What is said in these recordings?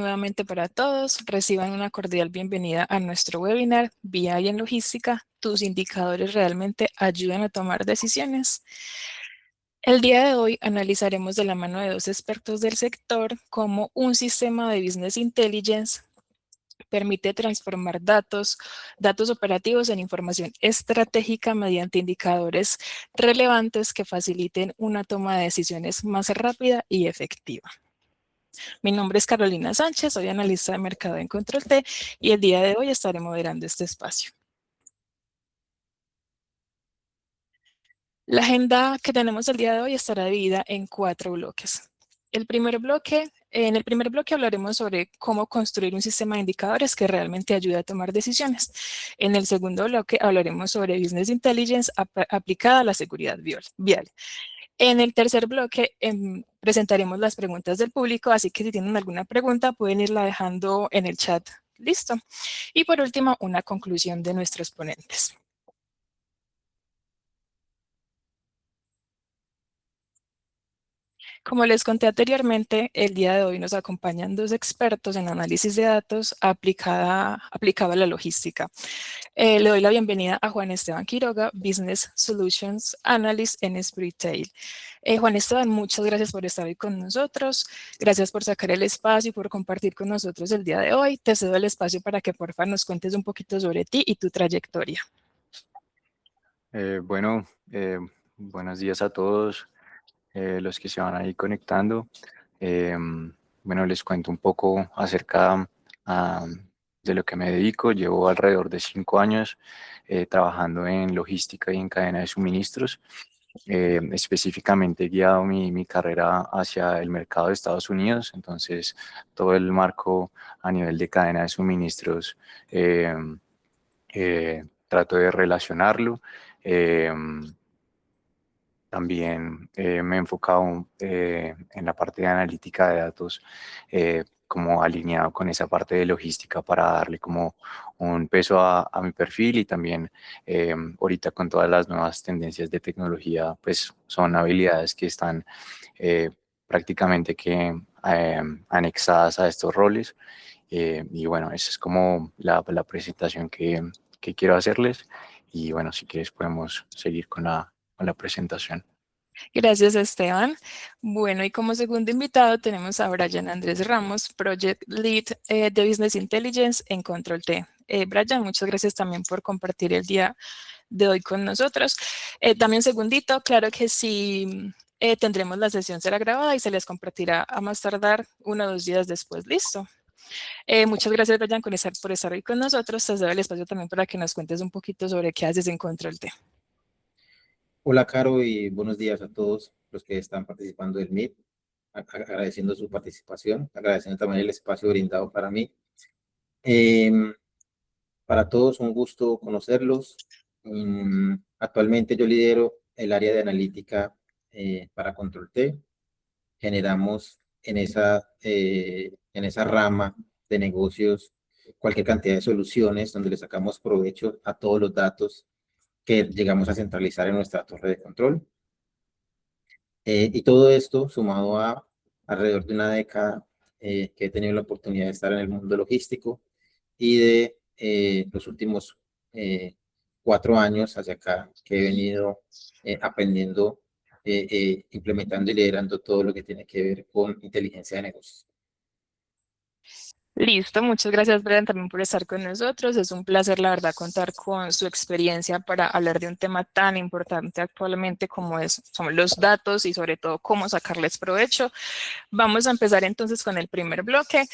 Nuevamente para todos, reciban una cordial bienvenida a nuestro webinar BI en Logística, tus indicadores realmente ayudan a tomar decisiones. El día de hoy analizaremos de la mano de dos expertos del sector cómo un sistema de Business Intelligence permite transformar datos operativos en información estratégica mediante indicadores relevantes que faciliten una toma de decisiones más rápida y efectiva. Mi nombre es Carolina Sánchez, soy analista de mercado en Control T y el día de hoy estaré moderando este espacio. La agenda que tenemos el día de hoy estará dividida en 4 bloques. En el primer bloque hablaremos sobre cómo construir un sistema de indicadores que realmente ayude a tomar decisiones. En el segundo bloque hablaremos sobre Business Intelligence aplicada a la seguridad vial. En el tercer bloque presentaremos las preguntas del público, así que si tienen alguna pregunta pueden irla dejando en el chat. Listo. Y por último, una conclusión de nuestros ponentes. Como les conté anteriormente, el día de hoy nos acompañan dos expertos en análisis de datos aplicado a la logística. Le doy la bienvenida a Juan Esteban Quiroga, Business Solutions Analyst en Spreetail. Juan Esteban, muchas gracias por estar hoy con nosotros. Gracias por sacar el espacio y por compartir con nosotros el día de hoy. Te cedo el espacio para que porfa nos cuentes un poquito sobre ti y tu trayectoria. Bueno, buenos días a todos los que se van ahí conectando. Bueno, les cuento un poco acerca de lo que me dedico. Llevo alrededor de 5 años trabajando en logística y en cadena de suministros. Específicamente he guiado mi carrera hacia el mercado de Estados Unidos, entonces todo el marco a nivel de cadena de suministros trato de relacionarlo. También me he enfocado en la parte de analítica de datos, como alineado con esa parte de logística para darle como un peso a mi perfil y también ahorita con todas las nuevas tendencias de tecnología, pues son habilidades que están prácticamente que anexadas a estos roles. Y bueno, esa es como la presentación que quiero hacerles. Y bueno, si quieres podemos seguir con la presentación. Gracias, Esteban. Bueno, y como segundo invitado tenemos a Brian Andrés Ramos, Project Lead de Business Intelligence en Control T. Brian, muchas gracias también por compartir el día de hoy con nosotros. También un segundito, claro que sí, tendremos la sesión será grabada y se les compartirá a más tardar 1 o 2 días después. Listo. Muchas gracias, Brian, por estar hoy con nosotros. Te doy el espacio también para que nos cuentes un poquito sobre qué haces en Control T. Hola, Caro, y buenos días a todos los que están participando del Meet. Agradeciendo su participación, agradeciendo también el espacio brindado para mí. Para todos, un gusto conocerlos. Actualmente yo lidero el área de analítica para Control T. Generamos en esa rama de negocios cualquier cantidad de soluciones donde le sacamos provecho a todos los datos que llegamos a centralizar en nuestra torre de control. Y todo esto sumado a alrededor de una década que he tenido la oportunidad de estar en el mundo logístico y de los últimos 4 años hacia acá que he venido aprendiendo, implementando y liderando todo lo que tiene que ver con inteligencia de negocios. Listo, muchas gracias, Brian, también por estar con nosotros. Es un placer, la verdad, contar con su experiencia para hablar de un tema tan importante actualmente como son los datos y sobre todo cómo sacarles provecho. Vamos a empezar entonces con el primer bloque.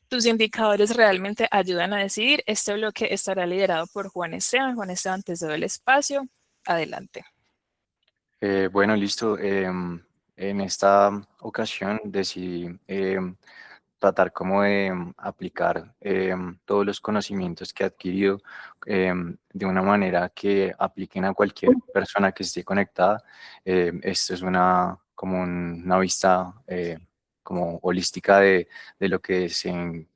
Tus indicadores realmente ayudan a decidir. Este bloque estará liderado por Juan Esteban. Juan Esteban, te cedo el espacio. Adelante. Bueno, listo. En esta ocasión decidí tratar como de aplicar todos los conocimientos que he adquirido de una manera que apliquen a cualquier persona que esté conectada. Esto es como una vista como holística de lo que se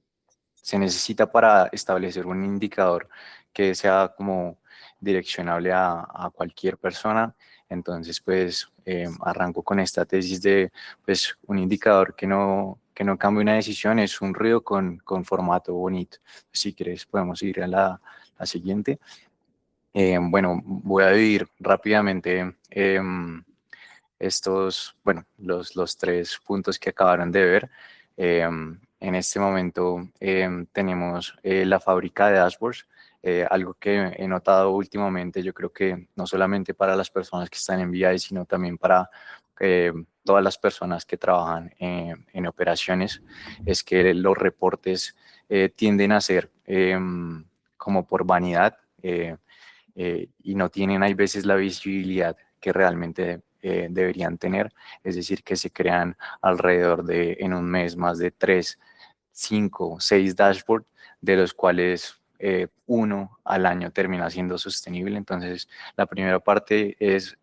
necesita para establecer un indicador que sea como direccionable a cualquier persona. Entonces, pues arranco con esta tesis de pues, un indicador que no que no cambie una decisión, es un ruido con formato bonito. Si quieres podemos ir a la siguiente. Bueno, voy a dividir rápidamente bueno, los tres puntos que acabaron de ver. En este momento tenemos la fábrica de dashboards, algo que he notado últimamente, yo creo que no solamente para las personas que están en VI, sino también para todas las personas que trabajan en operaciones, es que los reportes tienden a ser como por vanidad. Y no tienen, hay veces, la visibilidad que realmente deberían tener, es decir, que se crean alrededor de, en un mes, más de 3, 5, 6 dashboards, de los cuales uno al año termina siendo sostenible. Entonces, la primera parte es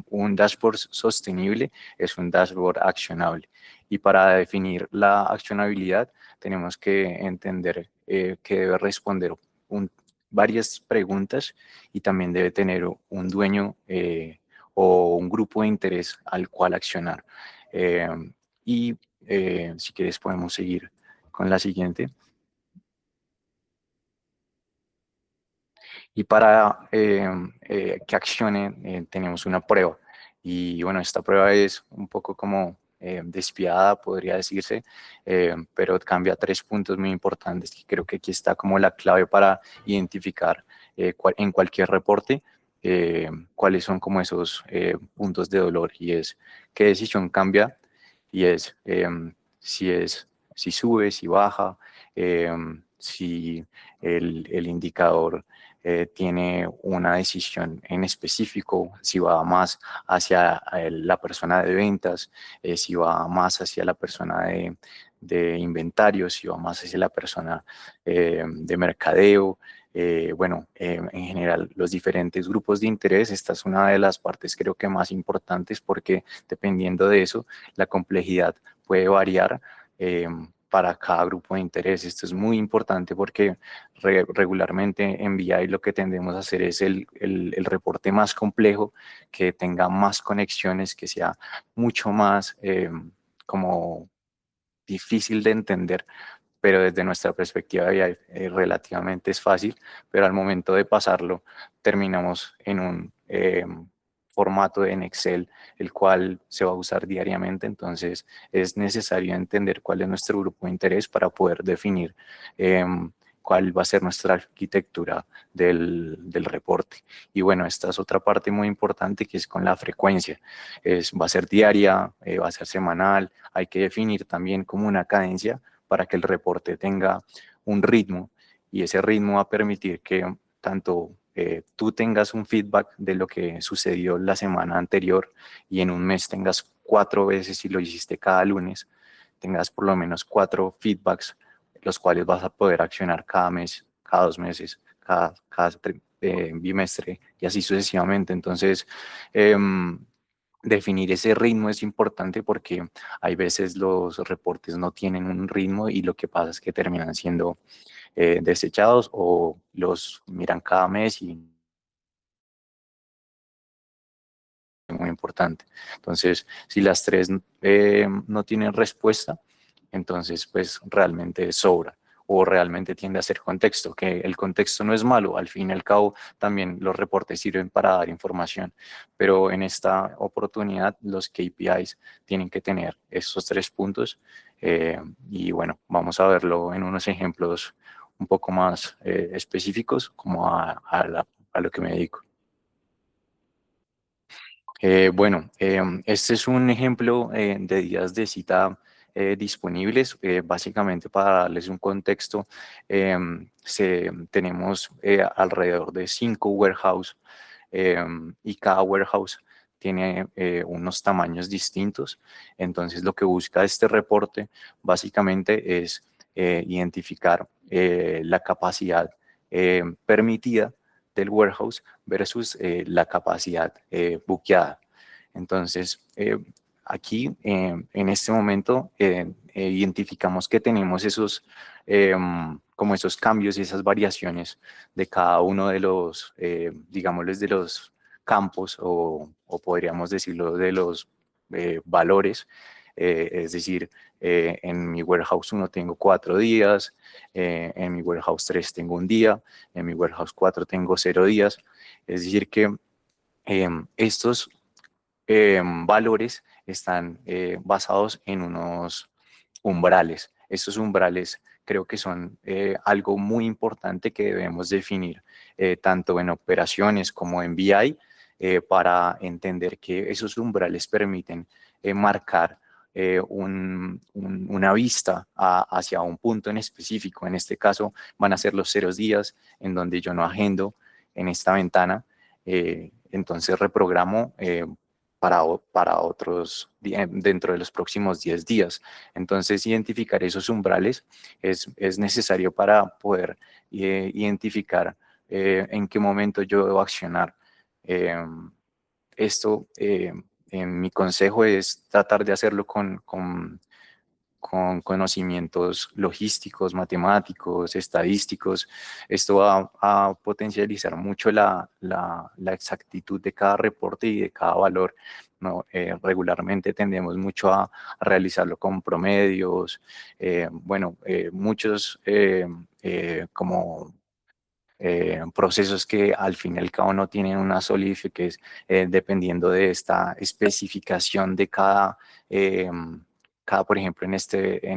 un dashboard sostenible, es un dashboard accionable. Y para definir la accionabilidad, tenemos que entender que debe responder varias preguntas y también debe tener un dueño o un grupo de interés al cual accionar. Eh, si quieres podemos seguir con la siguiente. Y para que accione tenemos una prueba. Y bueno, esta prueba es un poco como despiadada, podría decirse, pero cambia 3 puntos muy importantes que creo que aquí está como la clave para identificar en cualquier reporte cuáles son como esos puntos de dolor, y es qué decisión cambia, y es si sube, si baja, si el indicador tiene una decisión en específico, si va más hacia la persona de ventas, si va más hacia la persona de inventario, si va más hacia la persona de mercadeo. En general, los diferentes grupos de interés, esta es una de las partes creo que más importantes, porque dependiendo de eso, la complejidad puede variar para cada grupo de interés. Esto es muy importante porque regularmente en BI lo que tendemos a hacer es el reporte más complejo, que tenga más conexiones, que sea mucho más como difícil de entender, pero desde nuestra perspectiva BI relativamente es fácil, pero al momento de pasarlo terminamos en un formato en Excel, el cual se va a usar diariamente. Entonces es necesario entender cuál es nuestro grupo de interés para poder definir cuál va a ser nuestra arquitectura del reporte. Y bueno, esta es otra parte muy importante, que es con la frecuencia. Va a ser diaria, va a ser semanal, hay que definir también como una cadencia para que el reporte tenga un ritmo, y ese ritmo va a permitir que tanto tú tengas un feedback de lo que sucedió la semana anterior, y en un mes tengas 4 veces, si lo hiciste cada lunes, tengas por lo menos 4 feedbacks, los cuales vas a poder accionar cada mes, cada 2 meses, cada bimestre, y así sucesivamente. Entonces, definir ese ritmo es importante, porque hay veces los reportes no tienen un ritmo y lo que pasa es que terminan siendo desechados o los miran cada mes, y es muy importante. Entonces, si las tres no tienen respuesta, entonces pues realmente sobra, o realmente tiende a ser contexto, que el contexto no es malo, al fin y al cabo también los reportes sirven para dar información, pero en esta oportunidad los KPIs tienen que tener esos 3 puntos. Y bueno, vamos a verlo en unos ejemplos un poco más específicos, como a lo que me dedico. Este es un ejemplo de días de cita disponibles. Básicamente, para darles un contexto, tenemos alrededor de 5 warehouse, y cada warehouse tiene unos tamaños distintos. Entonces, lo que busca este reporte básicamente es identificar la capacidad permitida del warehouse versus la capacidad buqueada. Entonces, aquí en este momento identificamos que tenemos esos, como esos cambios y esas variaciones de cada uno de los, digámosles, de los campos, o podríamos decirlo de los valores Es decir, en mi Warehouse 1 tengo 4 días, en mi Warehouse 3 tengo 1 día, en mi Warehouse 4 tengo 0 días. Es decir que estos valores están basados en unos umbrales. Estos umbrales creo que son algo muy importante que debemos definir tanto en operaciones como en BI para entender que esos umbrales permiten marcar una vista hacia un punto en específico. En este caso van a ser los 0 días en donde yo no agendo en esta ventana. Entonces reprogramo para otros dentro de los próximos 10 días. Entonces, identificar esos umbrales es necesario para poder identificar en qué momento yo debo accionar. Esto, en mi consejo es tratar de hacerlo con conocimientos logísticos, matemáticos, estadísticos. Esto va a potencializar mucho la exactitud de cada reporte y de cada valor, ¿no? Regularmente tendemos mucho a realizarlo con promedios, muchos como procesos que al fin y al cabo no tienen una solidez, que es dependiendo de esta especificación de por ejemplo, en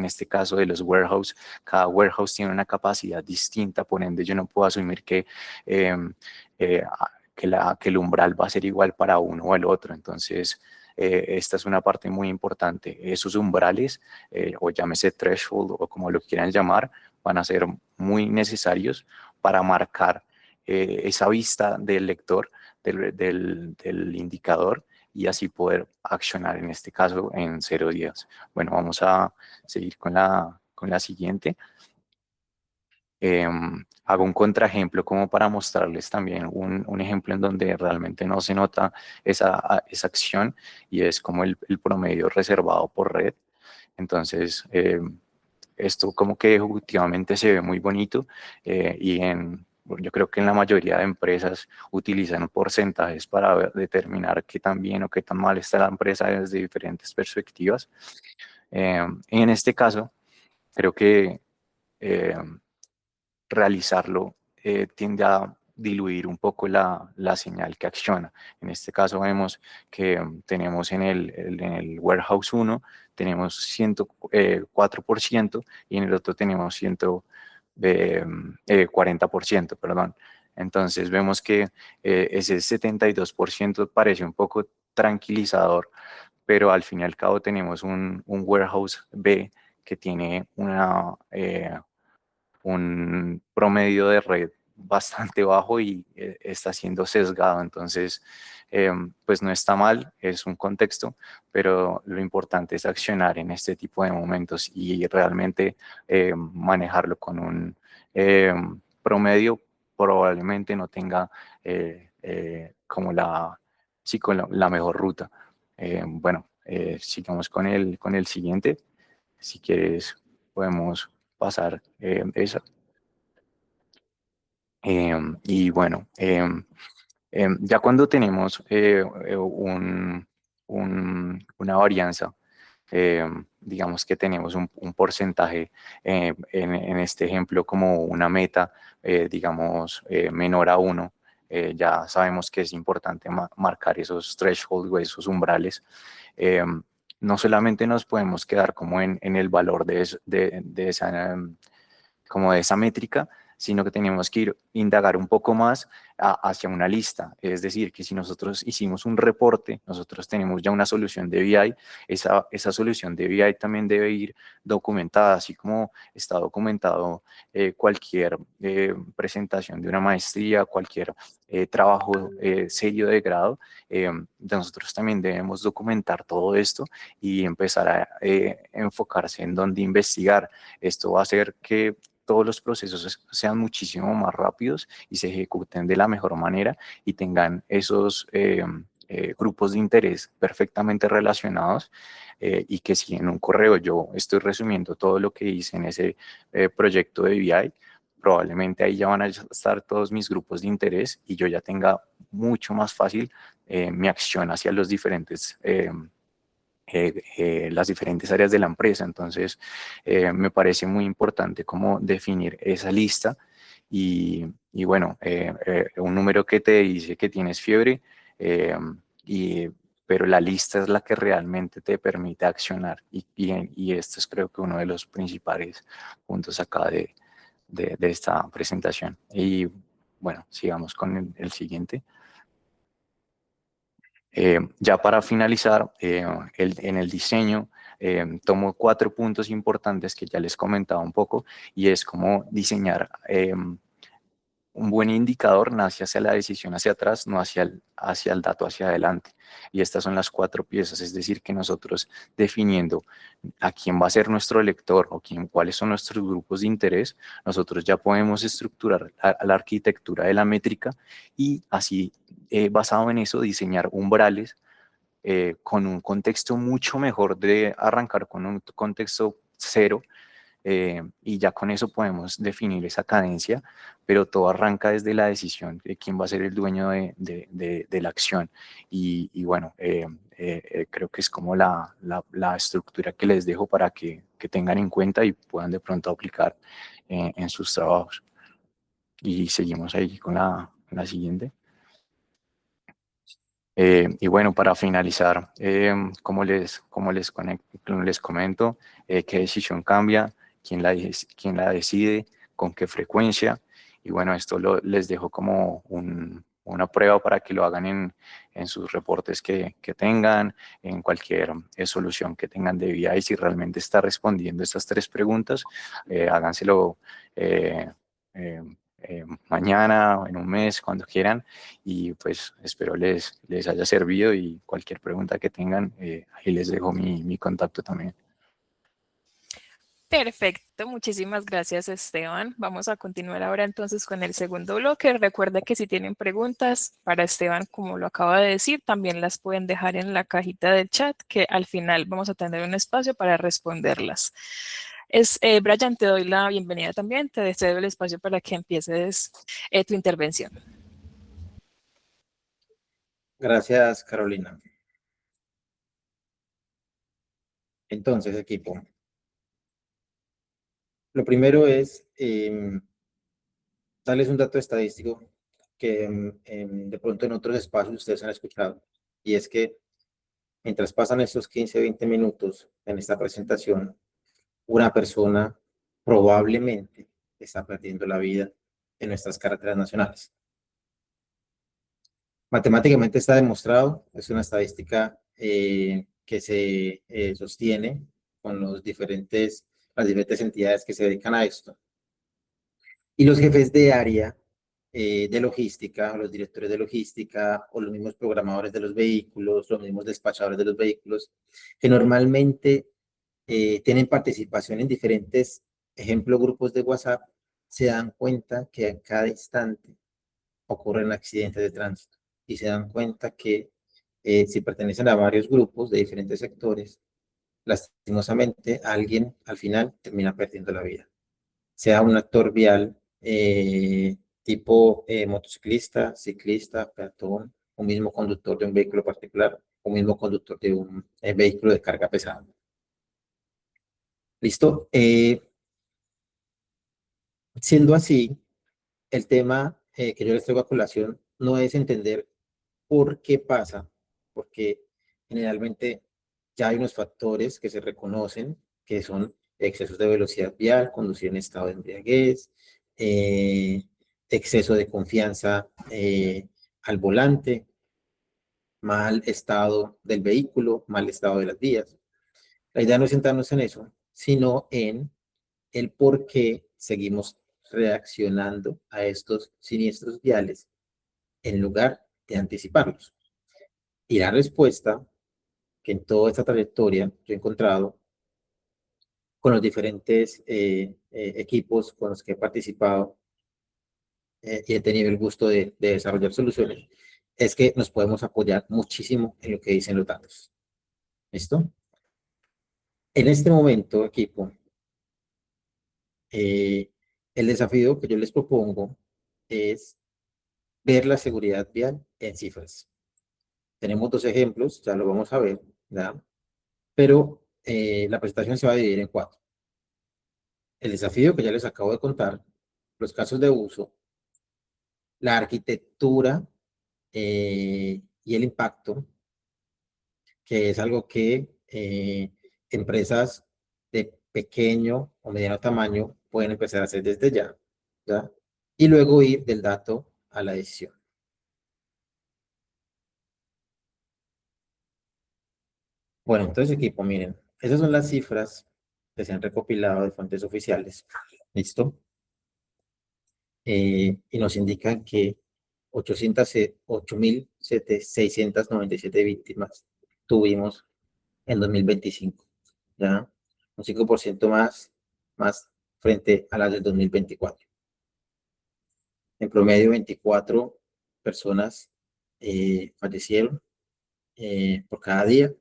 este caso de los warehouse, cada warehouse tiene una capacidad distinta, por ende yo no puedo asumir eh, eh, que el umbral va a ser igual para uno o el otro. Entonces, esta es una parte muy importante. Esos umbrales, o llámese threshold o como lo quieran llamar, van a ser muy necesarios para marcar esa vista del lector, del indicador, y así poder accionar en este caso en 0 días. Bueno, vamos a seguir con la siguiente. Hago un contraejemplo como para mostrarles también un ejemplo en donde realmente no se nota esa acción, y es como el promedio reservado por red. Entonces, esto como que ejecutivamente se ve muy bonito yo creo que en la mayoría de empresas utilizan porcentajes para determinar qué tan bien o qué tan mal está la empresa desde diferentes perspectivas. En este caso, creo que eh, realizarlo tiende a diluir un poco la señal que acciona. En este caso vemos que tenemos en el warehouse 1 tenemos 104% y en el otro tenemos 40%, perdón. Entonces vemos que ese 72% parece un poco tranquilizador, pero al fin y al cabo tenemos un warehouse B que tiene un promedio de red bastante bajo y está siendo sesgado. Entonces, pues no está mal, es un contexto, pero lo importante es accionar en este tipo de momentos y realmente manejarlo con un promedio. Probablemente no tenga como la mejor ruta. Sigamos con el siguiente. Si quieres, podemos pasar esa. Y bueno, ya cuando tenemos una varianza, digamos que tenemos un porcentaje, en este ejemplo como una meta, digamos, menor a 1, ya sabemos que es importante marcar esos thresholds o esos umbrales. No solamente nos podemos quedar como en el valor de esa como de esa métrica, sino que tenemos que indagar un poco más hacia una lista. Es decir, que si nosotros hicimos un reporte, nosotros tenemos ya una solución de BI, esa solución de BI también debe ir documentada, así como está documentado cualquier presentación de una maestría, cualquier trabajo serio de grado. Nosotros también debemos documentar todo esto y empezar a enfocarse en dónde investigar. Esto va a hacer que todos los procesos sean muchísimo más rápidos y se ejecuten de la mejor manera y tengan esos grupos de interés perfectamente relacionados, y que si en un correo yo estoy resumiendo todo lo que hice en ese proyecto de BI, probablemente ahí ya van a estar todos mis grupos de interés y yo ya tenga mucho más fácil mi acción hacia los diferentes las diferentes áreas de la empresa. Entonces, me parece muy importante como definir esa lista y bueno, un número que te dice que tienes fiebre, eh, y, pero la lista es la que realmente te permite accionar y esto es creo que uno de los principales puntos acá de esta presentación. Y bueno, sigamos con el siguiente. Ya para finalizar, en el diseño, tomo 4 puntos importantes que ya les comentaba un poco, y es cómo diseñar un buen indicador nace hacia la decisión hacia atrás, no hacia el dato hacia adelante. Y estas son las 4 piezas, es decir, que nosotros definiendo a quién va a ser nuestro lector o cuáles son nuestros grupos de interés, nosotros ya podemos estructurar la arquitectura de la métrica y así, basado en eso, diseñar umbrales con un contexto mucho mejor de arrancar con un contexto cero, y ya con eso podemos definir esa cadencia, pero todo arranca desde la decisión de quién va a ser el dueño de la acción. Y bueno, creo que es como la estructura que les dejo para que tengan en cuenta y puedan de pronto aplicar en sus trabajos. Y seguimos ahí con la siguiente. Y bueno, para finalizar, como les comento, qué decisión cambia, quién la decide, con qué frecuencia. Y bueno, esto les dejo como una prueba para que lo hagan en sus reportes que tengan, en cualquier solución que tengan de VI. Y si realmente está respondiendo estas 3 preguntas, háganselo eh, eh, mañana o en un mes, cuando quieran, y pues espero les haya servido y cualquier pregunta que tengan, ahí les dejo mi contacto también. Perfecto, muchísimas gracias, Esteban. Vamos a continuar ahora entonces con el segundo bloque. Recuerda que si tienen preguntas para Esteban, como lo acaba de decir, también las pueden dejar en la cajita del chat, que al final vamos a tener un espacio para responderlas. Brian, te doy la bienvenida también. Te cedo el espacio para que empieces tu intervención. Gracias, Carolina. Entonces, equipo, lo primero es darles un dato estadístico que de pronto en otros espacios ustedes han escuchado, y es que mientras pasan estos 15, 20 minutos en esta presentación, una persona probablemente está perdiendo la vida en nuestras carreteras nacionales. Matemáticamente está demostrado, es una estadística que se sostiene con las diferentes entidades que se dedican a esto. Y los jefes de área de logística, los directores de logística o los mismos programadores de los vehículos, los mismos despachadores de los vehículos, que normalmente tienen participación en diferentes, ejemplo, grupos de WhatsApp, se dan cuenta que a cada instante ocurren accidentes de tránsito y se dan cuenta que si pertenecen a varios grupos de diferentes sectores, lastimosamente alguien al final termina perdiendo la vida, sea un actor vial tipo motociclista, ciclista, peatón, o mismo conductor de un vehículo particular, o mismo conductor de un vehículo de carga pesada. ¿Listo? Siendo así, el tema que yo les traigo a colación no es entender por qué pasa, porque generalmente ya hay unos factores que se reconocen, que son excesos de velocidad vial, conducir en estado de embriaguez, exceso de confianza al volante, mal estado del vehículo, mal estado de las vías. La idea no es centrarnos en eso, sino en el por qué seguimos reaccionando a estos siniestros viales en lugar de anticiparlos. Y la respuesta que en toda esta trayectoria yo he encontrado con los diferentes equipos con los que he participado y he tenido el gusto de desarrollar soluciones, es que nos podemos apoyar muchísimo en lo que dicen los datos. ¿Listo? En este momento, equipo, el desafío que yo les propongo es ver la seguridad vial en cifras. Tenemos 2 ejemplos, ya lo vamos a ver, ¿verdad? pero la presentación se va a dividir en cuatro. El desafío que ya les acabo de contar, los casos de uso, la arquitectura y el impacto, que es algo que empresas de pequeño o mediano tamaño pueden empezar a hacer desde ya, ¿ya? Y luego ir del dato a la decisión. Bueno, entonces equipo, miren, esas son las cifras que se han recopilado de fuentes oficiales. ¿Listo? Y nos indican que 8.697 víctimas tuvimos en 2025, ¿ya? Un 5% más frente a las del 2024. En promedio, 24 personas fallecieron por cada día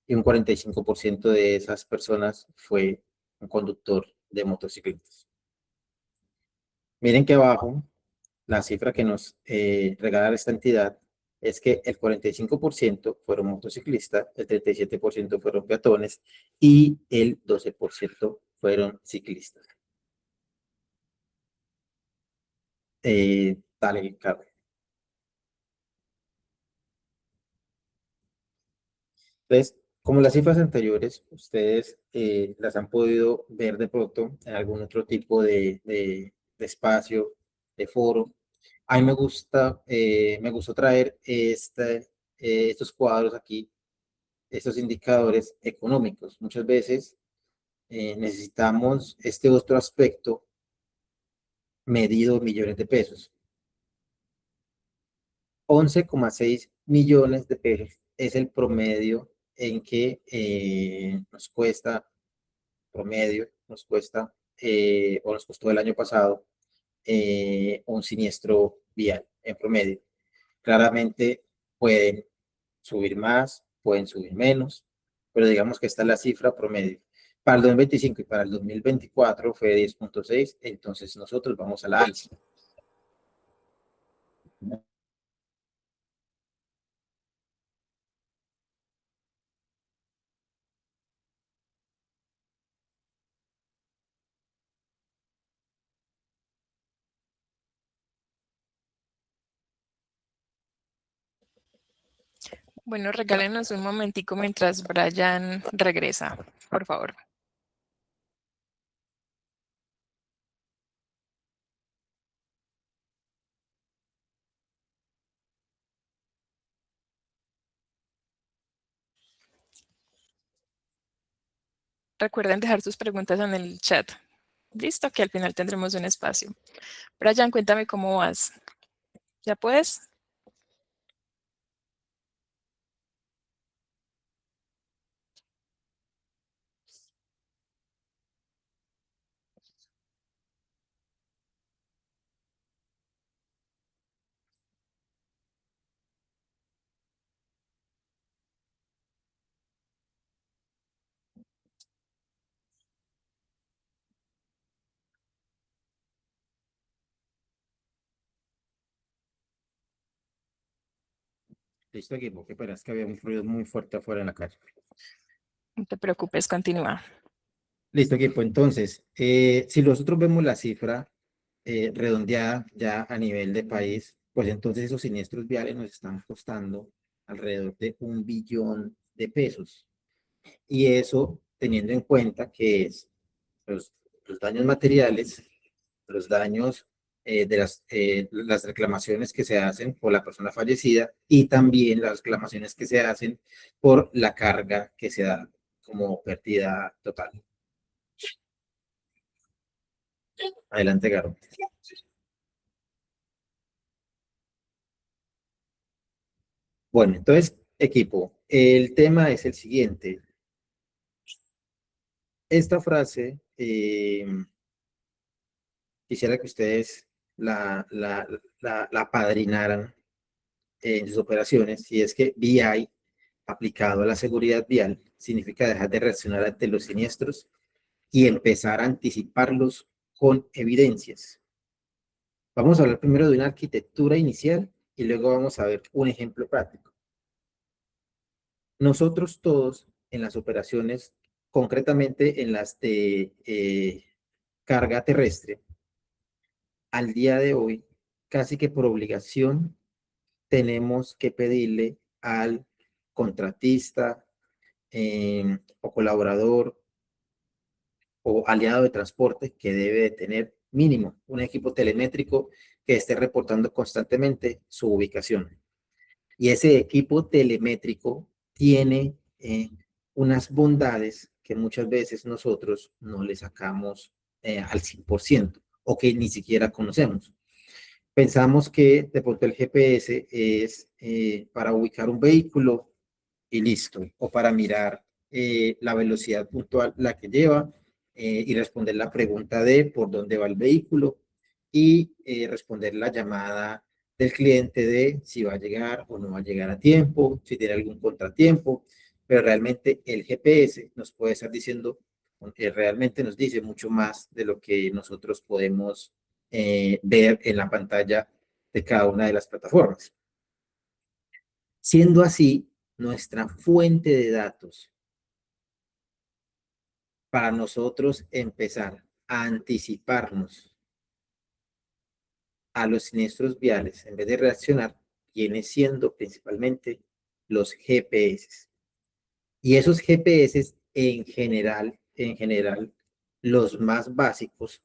y un 45% de esas personas fue un conductor de motocicletas. Miren que abajo, la cifra que nos regala esta entidad es que el 45% fueron motociclistas, el 37% fueron peatones y el 12% fueron ciclistas. Dale, Carlos. Entonces, como las cifras anteriores, ustedes las han podido ver de pronto en algún otro tipo de espacio, de foro. A mí me gustó traer estos cuadros aquí, estos indicadores económicos. Muchas veces necesitamos este otro aspecto medido en millones de pesos. 11,6 millones de pesos es el promedio en que nos cuesta, o nos costó el año pasado, un siniestro vial en promedio. Claramente pueden subir más, pueden subir menos, pero digamos que esta es la cifra promedio. Para el 2025 y para el 2024 fue 10,6, entonces nosotros vamos a la alza. Bueno, regálenos un momentico mientras Brian regresa, por favor. Recuerden dejar sus preguntas en el chat. Listo, que al final tendremos un espacio. Brian, cuéntame cómo vas. ¿Ya puedes? Listo, equipo, que es que había un ruido muy fuerte afuera en la calle. No te preocupes, continúa. Listo, equipo. Entonces, si nosotros vemos la cifra redondeada ya a nivel de país, pues entonces esos siniestros viales nos están costando alrededor de 1 billón de pesos. Y eso teniendo en cuenta que es los, los daños materiales, los daños de las reclamaciones que se hacen por la persona fallecida y también las reclamaciones que se hacen por la carga que se da como pérdida total. Adelante, Garo. Bueno, entonces, equipo, el tema es el siguiente. Esta frase, quisiera que ustedes la apadrinaran en sus operaciones, y es que BI aplicado a la seguridad vial significa dejar de reaccionar ante los siniestros y empezar a anticiparlos con evidencias. Vamos a hablar primero de una arquitectura inicial y luego vamos a ver un ejemplo práctico. Nosotros todos en las operaciones, concretamente en las de carga terrestre, al día de hoy, casi que por obligación, tenemos que pedirle al contratista o colaborador o aliado de transporte que debe de tener mínimo un equipo telemétrico que esté reportando constantemente su ubicación. Y ese equipo telemétrico tiene unas bondades que muchas veces nosotros no le sacamos al 100% o que ni siquiera conocemos. Pensamos que de pronto el GPS es para ubicar un vehículo y listo, o para mirar la velocidad puntual la que lleva y responder la pregunta de por dónde va el vehículo y responder la llamada del cliente de si va a llegar o no va a llegar a tiempo, si tiene algún contratiempo, pero realmente el GPS nos puede estar diciendo, realmente nos dice mucho más de lo que nosotros podemos ver en la pantalla de cada una de las plataformas. Siendo así, nuestra fuente de datos para nosotros empezar a anticiparnos a los siniestros viales en vez de reaccionar, viene siendo principalmente los GPS. Y esos GPS en general, los más básicos,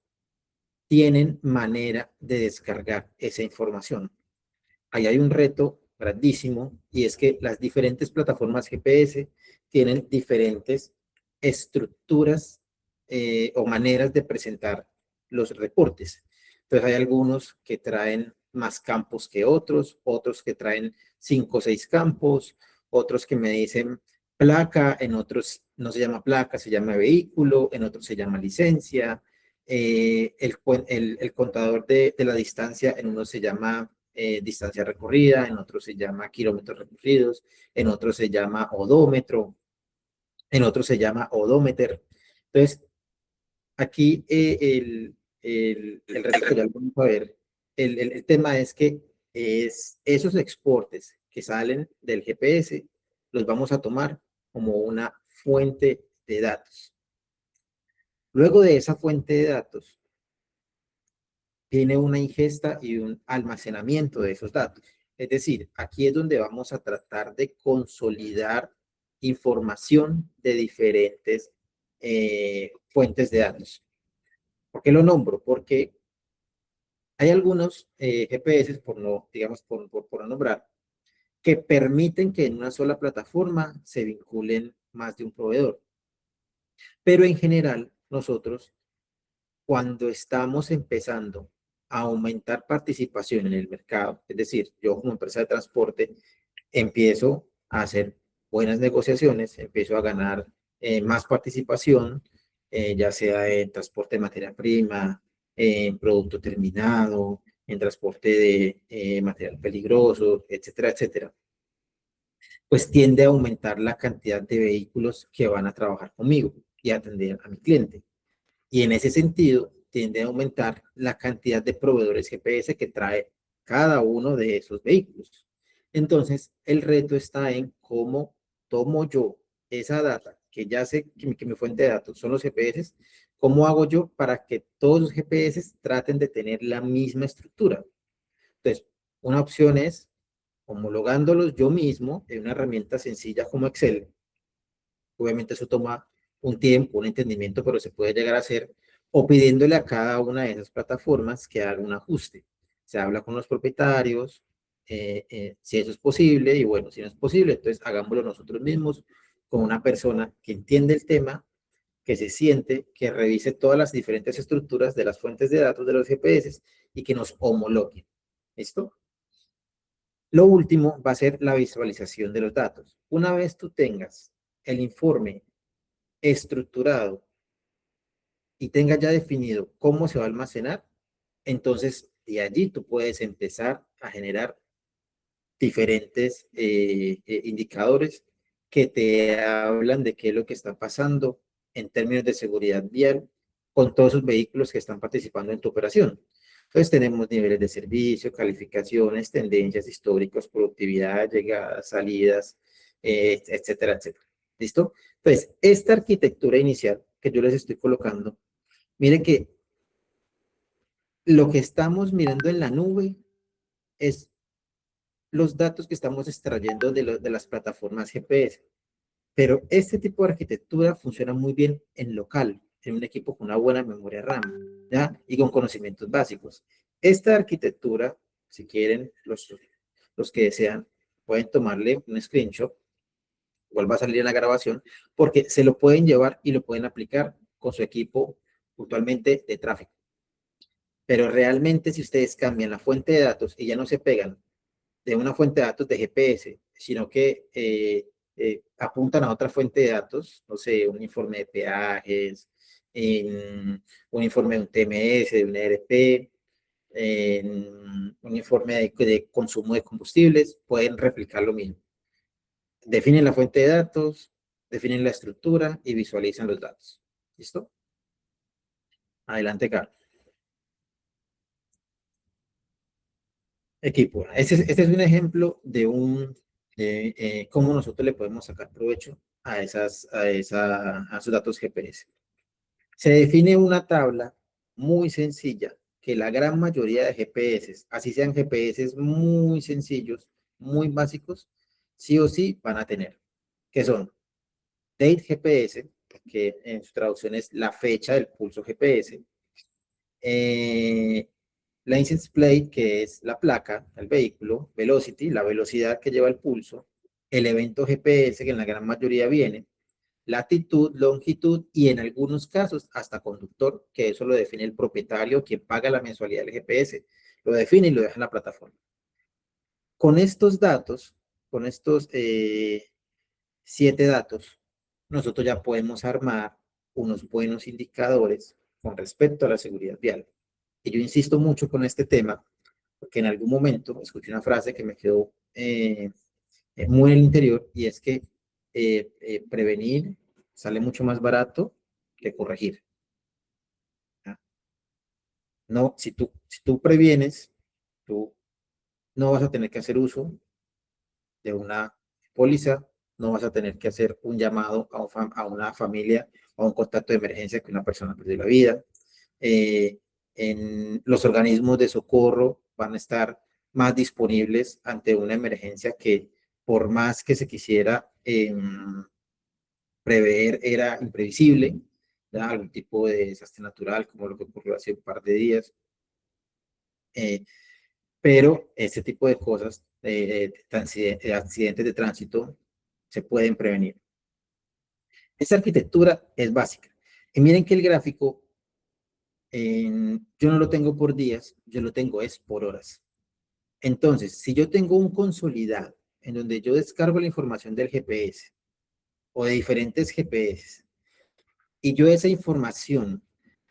tienen manera de descargar esa información. Ahí hay un reto grandísimo y es que las diferentes plataformas GPS tienen diferentes estructuras o maneras de presentar los reportes. Entonces hay algunos que traen más campos que otros, otros que traen 5 o 6 campos, otros que me dicen placa, en otros no se llama placa, se llama vehículo, en otros se llama licencia, el contador de la distancia en uno se llama distancia recorrida, en otros se llama kilómetros recorridos, en otros se llama odómetro, en otros se llama odómeter. Entonces, aquí el reto que ya lo vamos a ver, el tema es que esos exportes que salen del GPS los vamos a tomar como una fuente de datos. Luego de esa fuente de datos, tiene una ingesta y un almacenamiento de esos datos. Es decir, aquí es donde vamos a tratar de consolidar información de diferentes fuentes de datos. ¿Por qué lo nombro? Porque hay algunos GPS, por no, digamos, por no nombrar, que permiten que en una sola plataforma se vinculen más de un proveedor. Pero en general, nosotros, cuando estamos empezando a aumentar participación en el mercado, es decir, yo como empresa de transporte empiezo a hacer buenas negociaciones, empiezo a ganar más participación, ya sea en transporte de materia prima, en producto terminado, en transporte de material peligroso, etcétera, etcétera, pues tiende a aumentar la cantidad de vehículos que van a trabajar conmigo y atender a mi cliente. Y en ese sentido, tiende a aumentar la cantidad de proveedores GPS que trae cada uno de esos vehículos. Entonces, el reto está en cómo tomo yo esa data, que ya sé que mi fuente de datos son los GPS, cómo hago yo para que todos los GPS traten de tener la misma estructura. Entonces, una opción es homologándolos yo mismo en una herramienta sencilla como Excel. Obviamente eso toma un tiempo, un entendimiento, pero se puede llegar a hacer, o pidiéndole a cada una de esas plataformas que haga un ajuste. Se habla con los propietarios, si eso es posible, y bueno, si no es posible, entonces hagámoslo nosotros mismos con una persona que entiende el tema, que se siente, que revise todas las diferentes estructuras de las fuentes de datos de los GPS y que nos homologue. ¿Listo? Lo último va a ser la visualización de los datos. Una vez tú tengas el informe estructurado y tengas ya definido cómo se va a almacenar, entonces de allí tú puedes empezar a generar diferentes indicadores que te hablan de qué es lo que está pasando en términos de seguridad vial con todos esos vehículos que están participando en tu operación. Entonces tenemos niveles de servicio, calificaciones, tendencias históricas, productividad, llegadas, salidas, etcétera, etcétera. ¿Listo? Entonces, esta arquitectura inicial que yo les estoy colocando, miren que lo que estamos mirando en la nube es los datos que estamos extrayendo de las plataformas GPS. Pero este tipo de arquitectura funciona muy bien en local, en un equipo con una buena memoria RAM, ¿ya? Y con conocimientos básicos. Esta arquitectura, si quieren, los que desean, pueden tomarle un screenshot, igual va a salir en la grabación, porque se lo pueden llevar y lo pueden aplicar con su equipo puntualmente de tráfico. Pero realmente si ustedes cambian la fuente de datos y ya no se pegan de una fuente de datos de GPS, sino que apuntan a otra fuente de datos, no sé, un informe de peajes, un informe de un TMS, de un ERP, un informe de consumo de combustibles, pueden replicar lo mismo. Definen la fuente de datos, definen la estructura y visualizan los datos. ¿Listo? Adelante, Carlos. Equipo. Este es un ejemplo de cómo nosotros le podemos sacar provecho a esos datos GPS. Se define una tabla muy sencilla que la gran mayoría de GPS, así sean GPS muy sencillos, muy básicos, sí o sí van a tener, que son Date GPS, que en su traducción es la fecha del pulso GPS, license plate, que es la placa del vehículo, velocity, la velocidad que lleva el pulso, el evento GPS, que en la gran mayoría viene, latitud, longitud y en algunos casos hasta conductor, que eso lo define el propietario, quien paga la mensualidad del GPS, lo define y lo deja en la plataforma. Con estos datos, con estos 7 datos, nosotros ya podemos armar unos buenos indicadores con respecto a la seguridad vial. Y yo insisto mucho con este tema, porque en algún momento escuché una frase que me quedó muy en el interior, y es que prevenir sale mucho más barato que corregir. ¿Ya? No, si tú previenes, tú no vas a tener que hacer uso de una póliza, no vas a tener que hacer un llamado a una familia o a un contacto de emergencia que una persona perdió la vida. En los organismos de socorro van a estar más disponibles ante una emergencia que por más que se quisiera prever era imprevisible, ¿ya? Algún tipo de desastre natural como lo que ocurrió hace un par de días. Pero ese tipo de cosas, accidentes de tránsito, se pueden prevenir. Esta arquitectura es básica. Y miren que el gráfico, yo no lo tengo por días, yo lo tengo es por horas. Entonces, si yo tengo un consolidado en donde yo descargo la información del GPS o de diferentes GPS, y yo esa información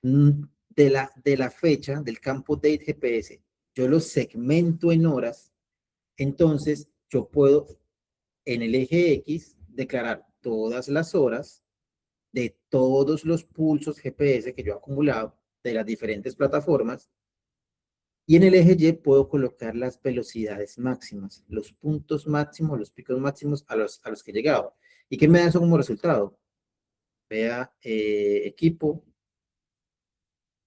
de la fecha del campo Date GPS, yo lo segmento en horas, entonces yo puedo en el eje X declarar todas las horas de todos los pulsos GPS que yo he acumulado de las diferentes plataformas, y en el eje Y puedo colocar las velocidades máximas, los puntos máximos, los picos máximos a los que he llegado. ¿Y qué me da eso como resultado? Vea, equipo,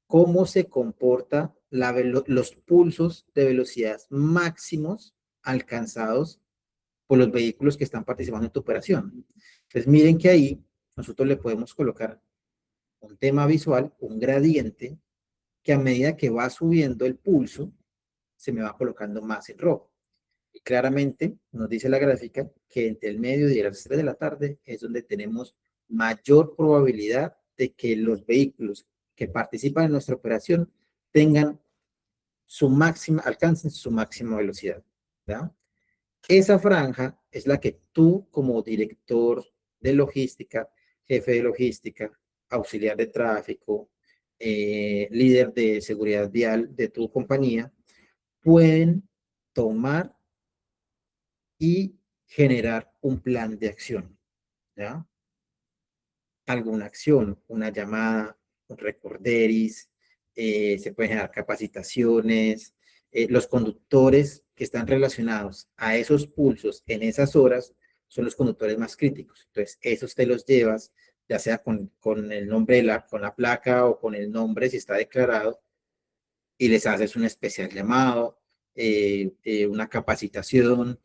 cómo se comporta los pulsos de velocidad máximos alcanzados por los vehículos que están participando en tu operación. Entonces miren que ahí nosotros le podemos colocar un tema visual, un gradiente, que a medida que va subiendo el pulso, se me va colocando más en rojo. Y claramente nos dice la gráfica que entre el mediodía y las 3 de la tarde es donde tenemos mayor probabilidad de que los vehículos que participan en nuestra operación tengan alcancen su máxima velocidad. ¿Ya? Esa franja es la que tú como director de logística, jefe de logística, auxiliar de tráfico, líder de seguridad vial de tu compañía, pueden tomar y generar un plan de acción, ¿ya? Alguna acción, una llamada, un recorderis, se pueden generar capacitaciones, los conductores que están relacionados a esos pulsos en esas horas son los conductores más críticos. Entonces, esos te los llevas, ya sea con el nombre, con la placa o con el nombre, si está declarado, y les haces un especial llamado, una capacitación,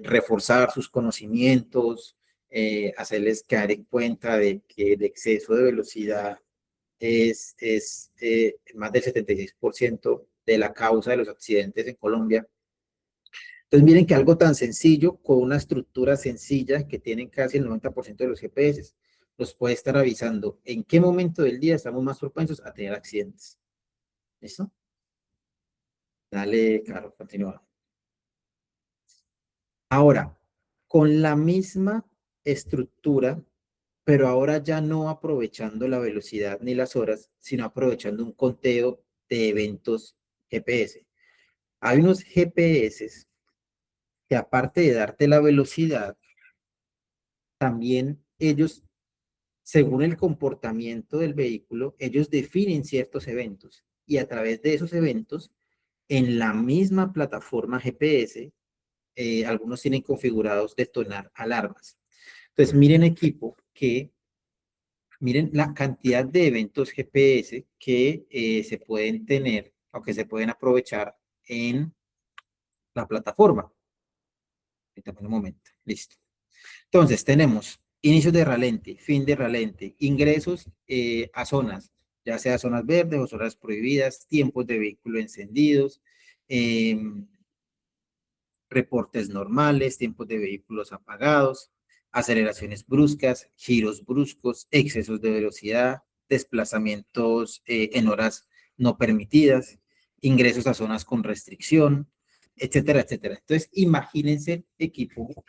reforzar sus conocimientos, hacerles caer en cuenta de que el exceso de velocidad es más del 76% de la causa de los accidentes en Colombia. Entonces miren que algo tan sencillo, con una estructura sencilla que tienen casi el 90% de los GPS, los puede estar avisando en qué momento del día estamos más propensos a tener accidentes. ¿Listo? Dale, Caro, continúa. Ahora, con la misma estructura, pero ahora ya no aprovechando la velocidad ni las horas, sino aprovechando un conteo de eventos GPS. Hay unos GPS que aparte de darte la velocidad, también ellos, según el comportamiento del vehículo, ellos definen ciertos eventos y a través de esos eventos, en la misma plataforma GPS, algunos tienen configurados detonar alarmas. Entonces, miren equipo que, miren la cantidad de eventos GPS que se pueden tener o que se pueden aprovechar en la plataforma. Un momento, listo. Entonces, tenemos inicios de ralente, fin de ralente, ingresos a zonas, ya sea zonas verdes o zonas prohibidas, tiempos de vehículo encendidos, eh, reportes normales, tiempos de vehículos apagados, aceleraciones bruscas, giros bruscos, excesos de velocidad, desplazamientos en horas no permitidas, ingresos a zonas con restricción, etcétera, etcétera. Entonces, imagínense, equipo,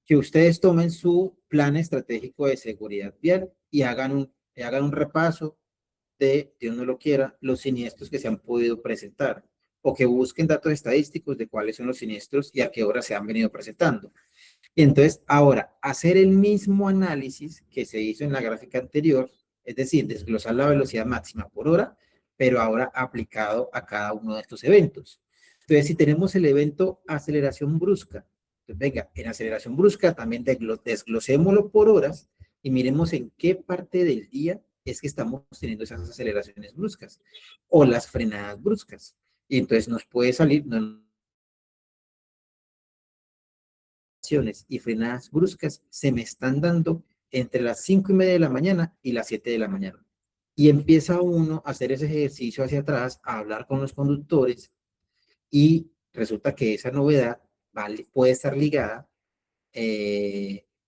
que ustedes tomen su plan estratégico de seguridad vial y hagan un repaso de, Dios no lo quiera, los siniestros que se han podido presentar o que busquen datos estadísticos de cuáles son los siniestros y a qué hora se han venido presentando. Y entonces, ahora, hacer el mismo análisis que se hizo en la gráfica anterior, es decir, desglosar la velocidad máxima por hora, pero ahora aplicado a cada uno de estos eventos. Entonces, si tenemos el evento aceleración brusca, pues venga, en aceleración brusca también desglosémoslo por horas y miremos en qué parte del día es que estamos teniendo esas aceleraciones bruscas o las frenadas bruscas. Y entonces nos puede salir y frenadas bruscas se me están dando entre las 5:30 de la mañana y las 7 de la mañana. Y empieza uno a hacer ese ejercicio hacia atrás, a hablar con los conductores y resulta que esa novedad puede estar ligada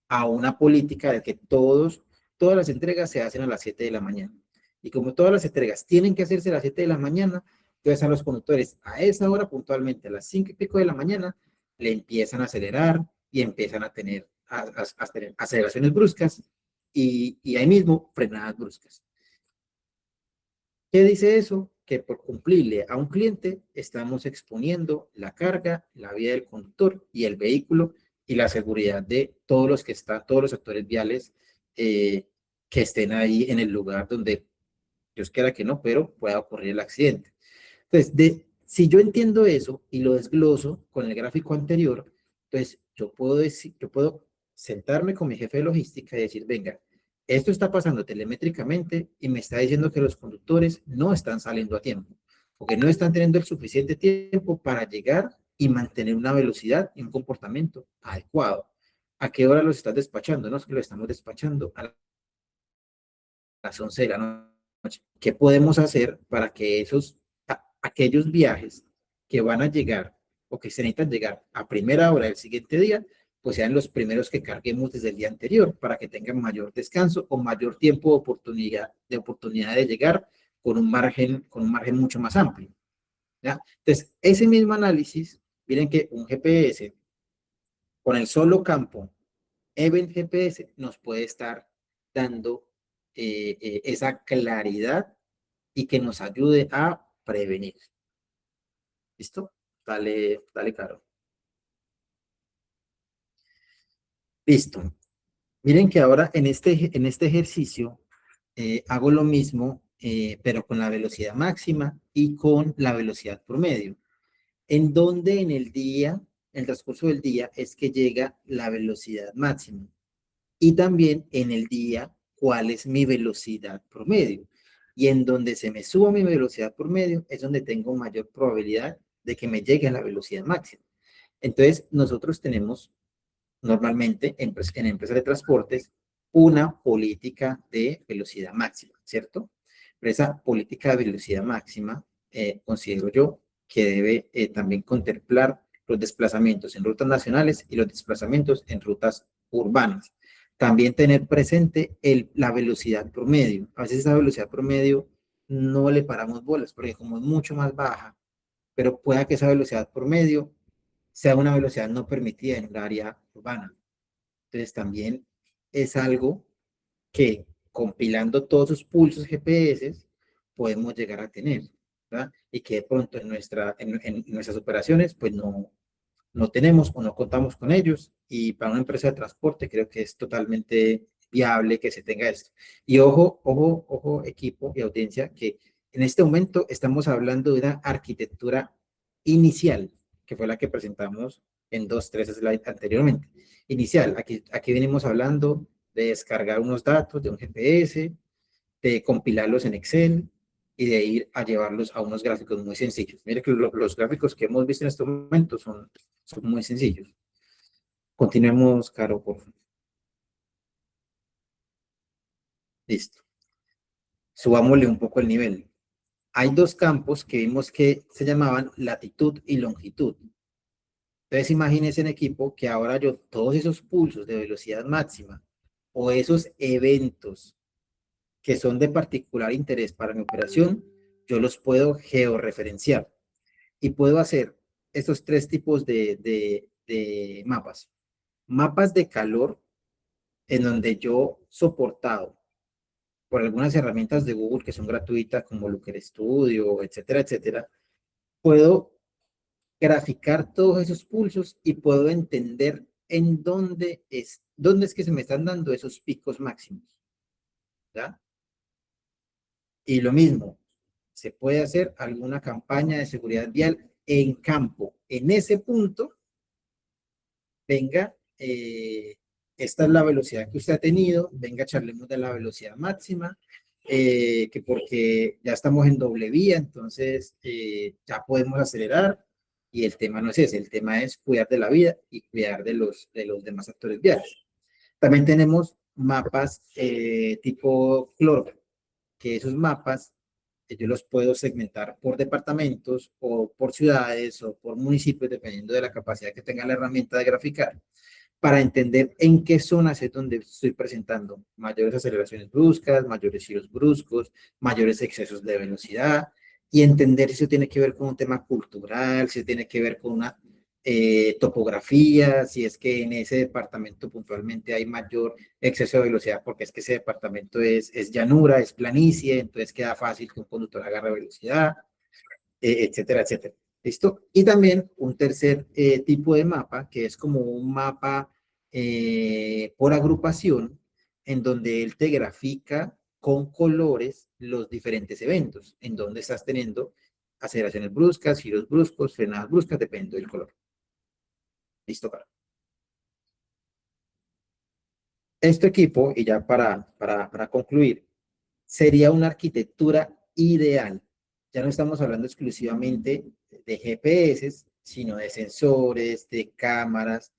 a una política de que todas las entregas se hacen a las 7 de la mañana. Y como todas las entregas tienen que hacerse a las 7 de la mañana, entonces a los conductores a esa hora puntualmente, a las 5 y pico de la mañana, le empiezan a acelerar y empiezan a tener aceleraciones bruscas y ahí mismo frenadas bruscas. ¿Qué dice eso? Que por cumplirle a un cliente estamos exponiendo la carga, la vida del conductor y el vehículo y la seguridad de todos los que están, todos los actores viales que estén ahí en el lugar donde Dios quiera que no, pero pueda ocurrir el accidente. Entonces, si yo entiendo eso y lo desgloso con el gráfico anterior, entonces yo puedo sentarme con mi jefe de logística y decir, venga, esto está pasando telemétricamente y me está diciendo que los conductores no están saliendo a tiempo, porque no están teniendo el suficiente tiempo para llegar y mantener una velocidad y un comportamiento adecuado. ¿A qué hora los estás despachando? No es que lo estamos despachando a las 11 de la noche. ¿Qué podemos hacer para que aquellos viajes que van a llegar o que se necesitan llegar a primera hora del siguiente día, pues sean los primeros que carguemos desde el día anterior para que tengan mayor descanso o mayor tiempo de oportunidad de llegar con un margen mucho más amplio? ¿Ya? Entonces, ese mismo análisis, miren que un GPS con el solo campo Event GPS nos puede estar dando esa claridad y que nos ayude a prevenir. ¿Listo? Dale, dale, Caro. Listo. Miren que ahora en este ejercicio hago lo mismo, pero con la velocidad máxima y con la velocidad promedio. En donde en el día en el transcurso del día es que llega la velocidad máxima. Y también en el día, cuál es mi velocidad promedio. Y en donde se me suba mi velocidad promedio es donde tengo mayor probabilidad de que me llegue a la velocidad máxima. Entonces, nosotros tenemos normalmente en empresas de transportes una política de velocidad máxima, ¿cierto? Pero esa política de velocidad máxima, considero yo que debe también contemplar los desplazamientos en rutas nacionales y los desplazamientos en rutas urbanas. También tener presente la velocidad promedio. A veces esa velocidad promedio no le paramos bolas, porque como es mucho más baja, pero pueda que esa velocidad promedio sea una velocidad no permitida en el área urbana. Entonces también es algo que compilando todos sus pulsos GPS podemos llegar a tener, ¿verdad? Y que de pronto en nuestras operaciones pues no tenemos o no contamos con ellos, y para una empresa de transporte creo que es totalmente viable que se tenga esto. Y ojo equipo y audiencia, que en este momento estamos hablando de una arquitectura inicial, que fue la que presentamos en 2, 3 slides anteriormente. Inicial, aquí venimos hablando de descargar unos datos de un GPS, de compilarlos en Excel y de ir a llevarlos a unos gráficos muy sencillos. Mire que los gráficos que hemos visto en este momento son muy sencillos. Continuemos, Caro, por favor. Listo. Subámosle un poco el nivel. Hay dos campos que vimos que se llamaban latitud y longitud. Entonces imagínense en equipo que ahora yo todos esos pulsos de velocidad máxima o esos eventos que son de particular interés para mi operación, yo los puedo georreferenciar y puedo hacer estos 3 tipos de mapas. Mapas de calor, en donde yo, soportado por algunas herramientas de Google que son gratuitas, como Looker Studio, etcétera, etcétera, puedo graficar todos esos pulsos y puedo entender en dónde es que se me están dando esos picos máximos, ¿ya? Y lo mismo, se puede hacer alguna campaña de seguridad vial en campo. En ese punto, venga, esta es la velocidad que usted ha tenido, venga, charlemos de la velocidad máxima, que porque ya estamos en doble vía, entonces ya podemos acelerar, y el tema no es ese, el tema es cuidar de la vida y cuidar de los demás actores viales. También tenemos mapas tipo cloro, que esos mapas yo los puedo segmentar por departamentos o por ciudades o por municipios, dependiendo de la capacidad que tenga la herramienta de graficar, para entender en qué zonas es donde estoy presentando mayores aceleraciones bruscas, mayores giros bruscos, mayores excesos de velocidad, y entender si eso tiene que ver con un tema cultural, si tiene que ver con una topografía, si es que en ese departamento puntualmente hay mayor exceso de velocidad, porque es que ese departamento es llanura, es planicie, entonces queda fácil que un conductor agarre velocidad, etcétera, etcétera. ¿Listo? Y también un tercer tipo de mapa, que es como un mapa por agrupación, en donde él te grafica con colores los diferentes eventos, en donde estás teniendo aceleraciones bruscas, giros bruscos, frenadas bruscas, dependiendo del color. Listo, Carlos. Este equipo, y ya para concluir, sería una arquitectura ideal. Ya no estamos hablando exclusivamente de GPS, sino de sensores, de cámaras,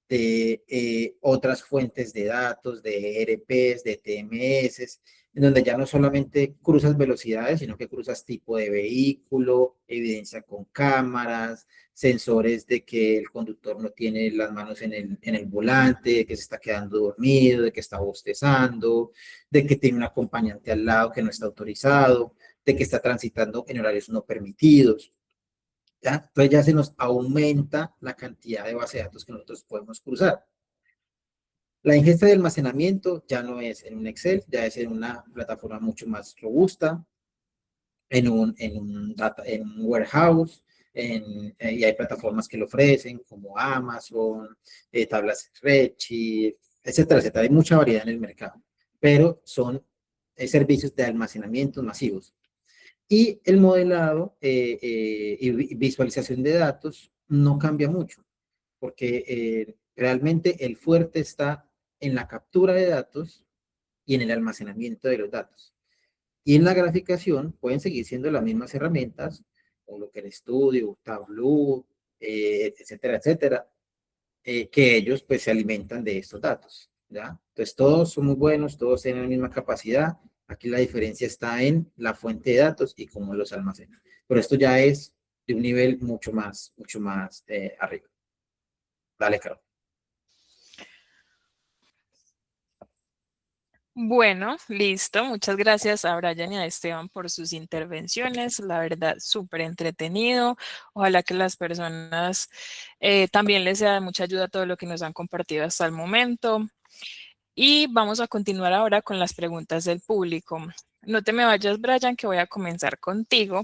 de otras fuentes de datos, de ERPs, de TMS, en donde ya no solamente cruzas velocidades, sino que cruzas tipo de vehículo, evidencia con cámaras, sensores de que el conductor no tiene las manos en el volante, de que se está quedando dormido, de que está bostezando, de que tiene un acompañante al lado que no está autorizado, de que está transitando en horarios no permitidos. ¿Ya? Entonces ya se nos aumenta la cantidad de base de datos que nosotros podemos cruzar. La ingesta de almacenamiento ya no es en un Excel, ya es en una plataforma mucho más robusta, en un warehouse, y hay plataformas que lo ofrecen, como Amazon, tablas Redshift, etcétera, etcétera. Hay mucha variedad en el mercado, pero son servicios de almacenamiento masivos. Y el modelado y visualización de datos no cambia mucho. porque realmente el fuerte está en la captura de datos y en el almacenamiento de los datos. Y en la graficación pueden seguir siendo las mismas herramientas, o lo que el estudio, Tableau, etcétera, etcétera, que ellos pues se alimentan de estos datos, ¿ya? Entonces todos son muy buenos, todos tienen la misma capacidad. Aquí la diferencia está en la fuente de datos y cómo los almacenan. Pero esto ya es de un nivel mucho más arriba. Dale, Carlos. Bueno, listo. Muchas gracias a Brian y a Esteban por sus intervenciones. La verdad, súper entretenido. Ojalá que las personas también les sea de mucha ayuda todo lo que nos han compartido hasta el momento. Y vamos a continuar ahora con las preguntas del público. No te me vayas, Brian, que voy a comenzar contigo.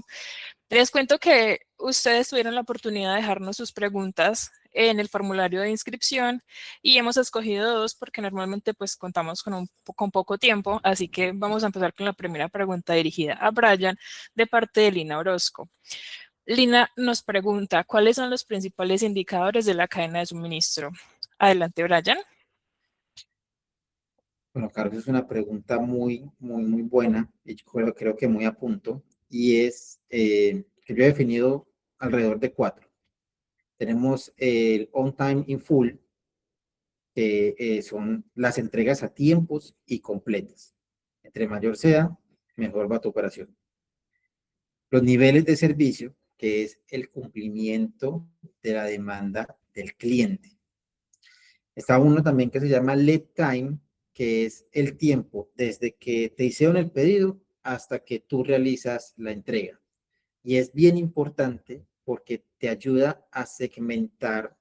Les cuento que ustedes tuvieron la oportunidad de dejarnos sus preguntas en el formulario de inscripción y hemos escogido dos porque normalmente pues contamos con poco tiempo, así que vamos a empezar con la primera pregunta dirigida a Brian de parte de Lina Orozco. Lina nos pregunta, ¿cuáles son los principales indicadores de la cadena de suministro? Adelante, Brian. Bueno, Carlos, es una pregunta muy buena y yo creo que muy a punto. Y es que yo he definido alrededor de cuatro. Tenemos el on time in full, que son las entregas a tiempos y completas. Entre mayor sea, mejor va tu operación. Los niveles de servicio, que es el cumplimiento de la demanda del cliente. Está uno también que se llama lead time, que es el tiempo desde que te hicieron el pedido hasta que tú realizas la entrega. Y es bien importante porque te ayuda a segmentar,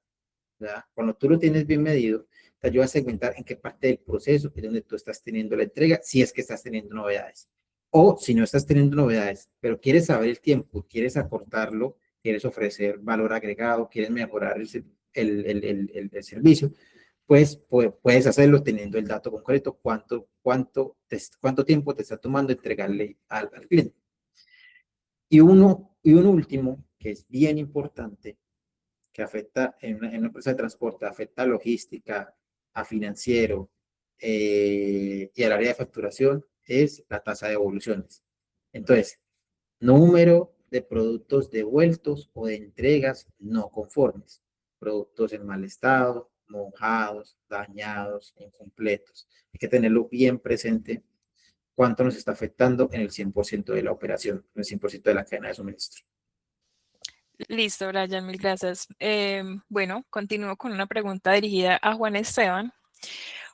¿verdad? Cuando tú lo tienes bien medido, te ayuda a segmentar en qué parte del proceso es donde tú estás teniendo la entrega, si es que estás teniendo novedades. O si no estás teniendo novedades, pero quieres saber el tiempo, quieres acortarlo, quieres ofrecer valor agregado, quieres mejorar el servicio, pues puedes hacerlo teniendo el dato concreto, cuánto tiempo te está tomando entregarle al cliente. Y un último, que es bien importante, que afecta en una empresa de transporte, afecta a logística, a financiero y al área de facturación, es la tasa de devoluciones. Entonces, número de productos devueltos o de entregas no conformes, productos en mal estado, mojados, dañados, incompletos. Hay que tenerlo bien presente cuánto nos está afectando en el 100% de la operación, en el 100% de la cadena de suministro. Listo, Brian, mil gracias. Bueno, continúo con una pregunta dirigida a Juan Esteban.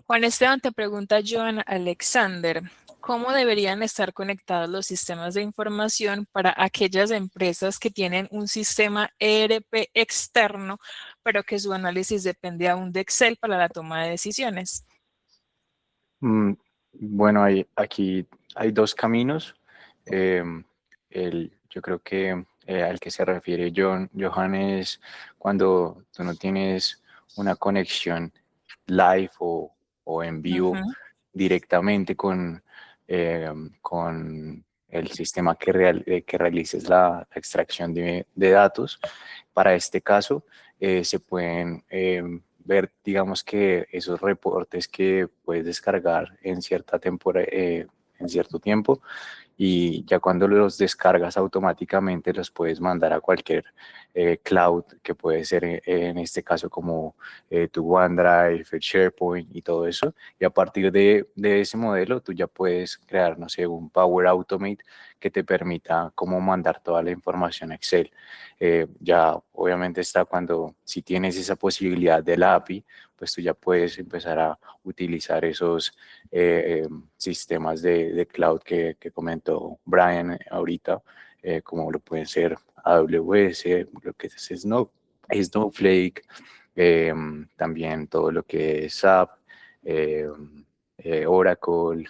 Juan Esteban te pregunta, Joan Alexander, ¿cómo deberían estar conectados los sistemas de información para aquellas empresas que tienen un sistema ERP externo, pero que su análisis depende aún de Excel para la toma de decisiones? Mm, Bueno, aquí hay dos caminos. Yo creo que al que se refiere Johan es cuando tú no tienes una conexión live o en vivo Ujú. directamente con el sistema que realices la extracción de datos. Para este caso, se pueden ver, digamos que esos reportes que puedes descargar en cierta temporada, en cierto tiempo, y ya cuando los descargas automáticamente los puedes mandar a cualquier cloud, que puede ser en este caso como tu OneDrive, el SharePoint y todo eso. Y a partir de ese modelo tú ya puedes crear, no sé, un Power Automate que te permita como mandar toda la información a Excel. Ya obviamente está cuando si tienes esa posibilidad de la API, pues tú ya puedes empezar a utilizar esos sistemas de cloud que comentó Brian ahorita, como lo pueden ser AWS, lo que es Snowflake, también todo lo que es SAP, eh, Oracle,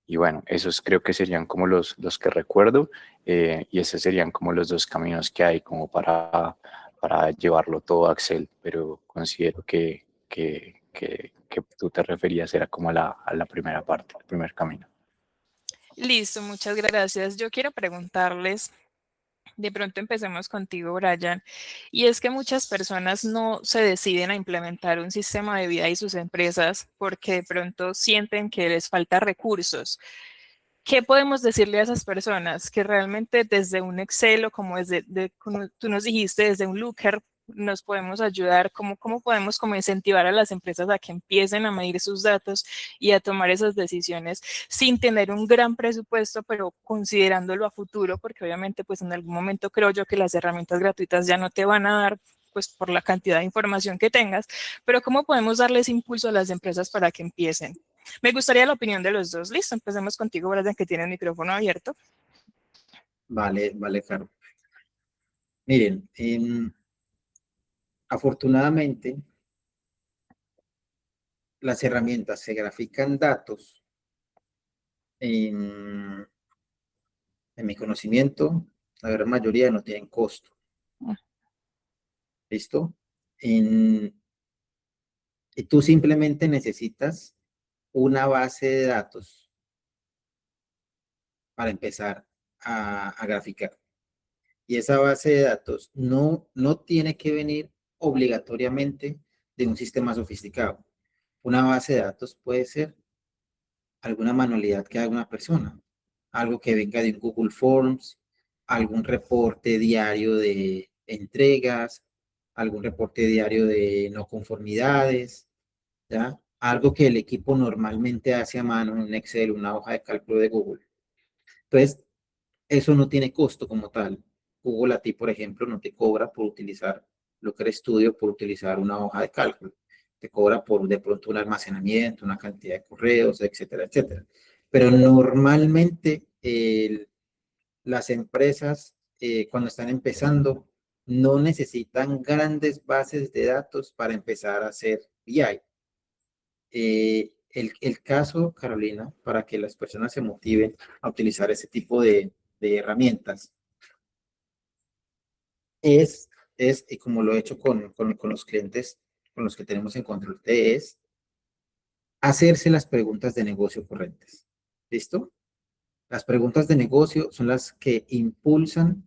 y bueno, esos creo que serían como los que recuerdo, y esos serían como los dos caminos que hay como para llevarlo todo a Excel, pero considero que tú te referías era como a la primera parte, el primer camino. Listo, muchas gracias. Yo quiero preguntarles, De pronto empecemos contigo, Brian. Y es que muchas personas no se deciden a implementar un sistema de vida y sus empresas porque de pronto sienten que les falta recursos. ¿Qué podemos decirle a esas personas? Que realmente desde un Excel o como como tú nos dijiste, desde un Looker, nos podemos ayudar, cómo podemos como incentivar a las empresas a que empiecen a medir sus datos y a tomar esas decisiones sin tener un gran presupuesto, pero considerándolo a futuro, porque obviamente pues en algún momento creo yo que las herramientas gratuitas ya no te van a dar pues por la cantidad de información que tengas, pero cómo podemos darles impulso a las empresas para que empiecen. Me gustaría la opinión de los dos. Listo, empecemos contigo, Brian, que tiene el micrófono abierto. Vale, vale, claro. Miren, afortunadamente las herramientas se grafican datos en, en mi conocimiento, la gran mayoría no tienen costo. ¿Listo? En- y tú simplemente necesitas una base de datos para empezar a graficar. Y esa base de datos no tiene que venir obligatoriamente de un sistema sofisticado. Una base de datos puede ser alguna manualidad que haga una persona, algo que venga de un Google Forms, algún reporte diario de entregas, algún reporte diario de no conformidades, ¿ya? Algo que el equipo normalmente hace a mano en un Excel, una hoja de cálculo de Google. Entonces, eso no tiene costo como tal. Google a ti, por ejemplo, no te cobra por utilizar Looker Studio, por utilizar una hoja de cálculo. Te cobra por de pronto un almacenamiento, una cantidad de correos, etcétera, etcétera. Pero normalmente las empresas, cuando están empezando, no necesitan grandes bases de datos para empezar a hacer BI. El caso, Carolina, para que las personas se motiven a utilizar ese tipo de herramientas, y como lo he hecho con los clientes con los que tenemos en Control T, es hacerse las preguntas de negocio correctas. ¿Listo? Las preguntas de negocio son las que impulsan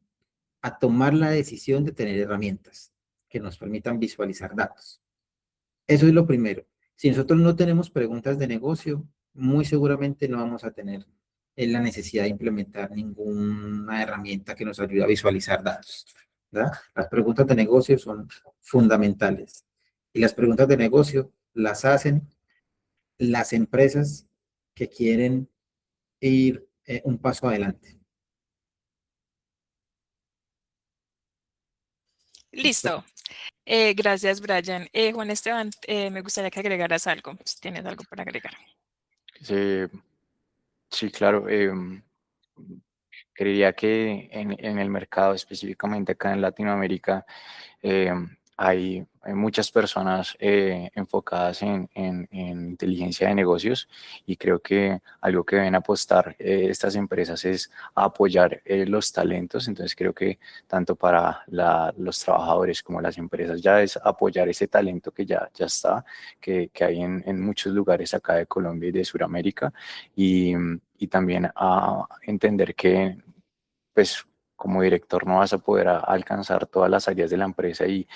a tomar la decisión de tener herramientas que nos permitan visualizar datos. Eso es lo primero. Si nosotros no tenemos preguntas de negocio, muy seguramente no vamos a tener la necesidad de implementar ninguna herramienta que nos ayude a visualizar datos, ¿verdad? Las preguntas de negocio son fundamentales. Y las preguntas de negocio las hacen las empresas que quieren ir un paso adelante. ¿Listo? Listo. Gracias, Brian. Juan Esteban, me gustaría que agregaras algo, si tienes algo para agregar. Sí, sí, claro. Creería que en el mercado, específicamente acá en Latinoamérica, eh, hay muchas personas enfocadas en inteligencia de negocios, y creo que algo que deben apostar estas empresas es a apoyar los talentos. Entonces creo que tanto para los trabajadores como las empresas ya es apoyar ese talento que ya está, que hay en muchos lugares acá de Colombia y de Sudamérica, y también a entender que pues como director no vas a poder alcanzar todas las áreas de la empresa, y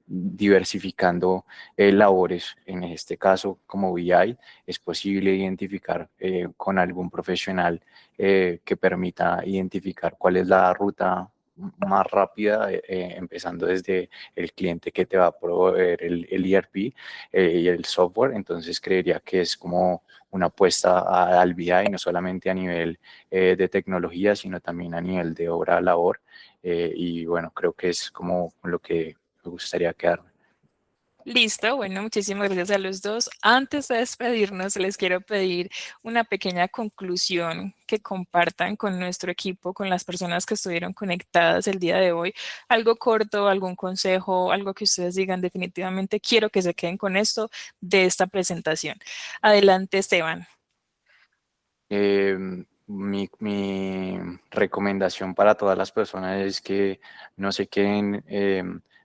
diversificando labores. En este caso, como BI, es posible identificar con algún profesional que permita identificar cuál es la ruta más rápida, empezando desde el cliente que te va a proveer el ERP y el software. Entonces creería que es como una apuesta al BI, no solamente a nivel de tecnología, sino también a nivel de obra labor. Y bueno, creo que es como lo que me gustaría quedarme. Listo, bueno, muchísimas gracias a los dos. Antes de despedirnos, les quiero pedir una pequeña conclusión que compartan con nuestro equipo, con las personas que estuvieron conectadas el día de hoy. Algo corto, algún consejo, algo que ustedes digan definitivamente, quiero que se queden con esto de esta presentación. Adelante, Esteban. Eh, mi recomendación para todas las personas es que no se queden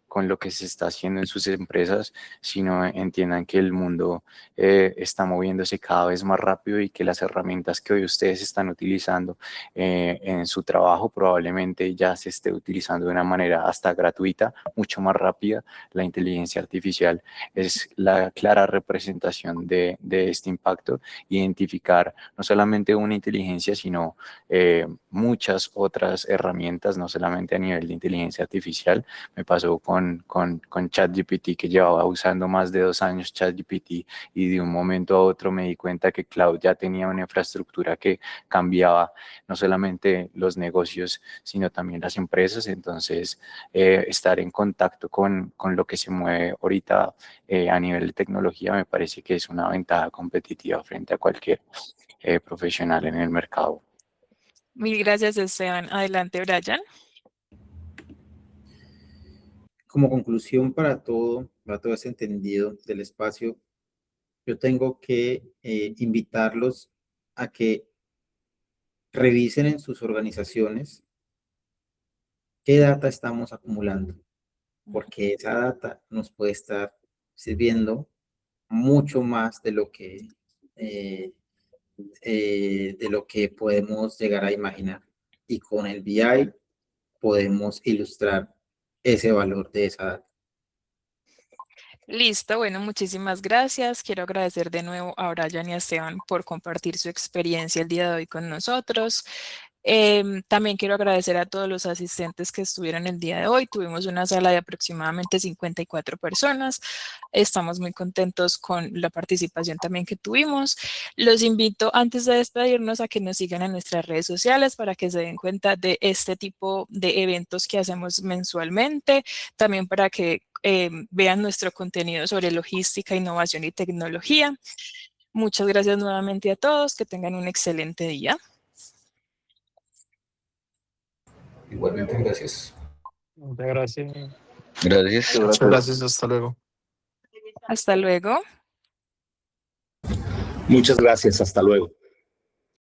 con lo que se está haciendo en sus empresas, sino entiendan que el mundo está moviéndose cada vez más rápido y que las herramientas que hoy ustedes están utilizando en su trabajo probablemente ya se esté utilizando de una manera hasta gratuita, mucho más rápida. La inteligencia artificial es la clara representación de este impacto, identificar no solamente una inteligencia, sino muchas otras herramientas, no solamente a nivel de inteligencia artificial. Me pasó con ChatGPT, que llevaba usando más de 2 años ChatGPT, y de un momento a otro me di cuenta que Cloud ya tenía una infraestructura que cambiaba no solamente los negocios, sino también las empresas. Entonces, estar en contacto con lo que se mueve ahorita a nivel de tecnología me parece que es una ventaja competitiva frente a cualquier profesional en el mercado. Mil gracias, Esteban. Adelante, Brian. Como conclusión para todo ese entendido del espacio, yo tengo que invitarlos a que revisen en sus organizaciones qué data estamos acumulando, porque esa data nos puede estar sirviendo mucho más de lo que podemos llegar a imaginar. Y con el BI podemos ilustrar ese valor de esa data. Listo, bueno, muchísimas gracias. Quiero agradecer de nuevo a Brian y a Esteban por compartir su experiencia el día de hoy con nosotros. También quiero agradecer a todos los asistentes que estuvieron el día de hoy. Tuvimos una sala de aproximadamente 54 personas. Estamos muy contentos con la participación también que tuvimos. Los invito antes de despedirnos a que nos sigan en nuestras redes sociales para que se den cuenta de este tipo de eventos que hacemos mensualmente. También para que vean nuestro contenido sobre logística, innovación y tecnología. Muchas gracias nuevamente a todos. Que tengan un excelente día. Igualmente, gracias. Muchas gracias. Gracias. Muchas gracias. Hasta luego. Hasta luego. Muchas gracias. Hasta luego.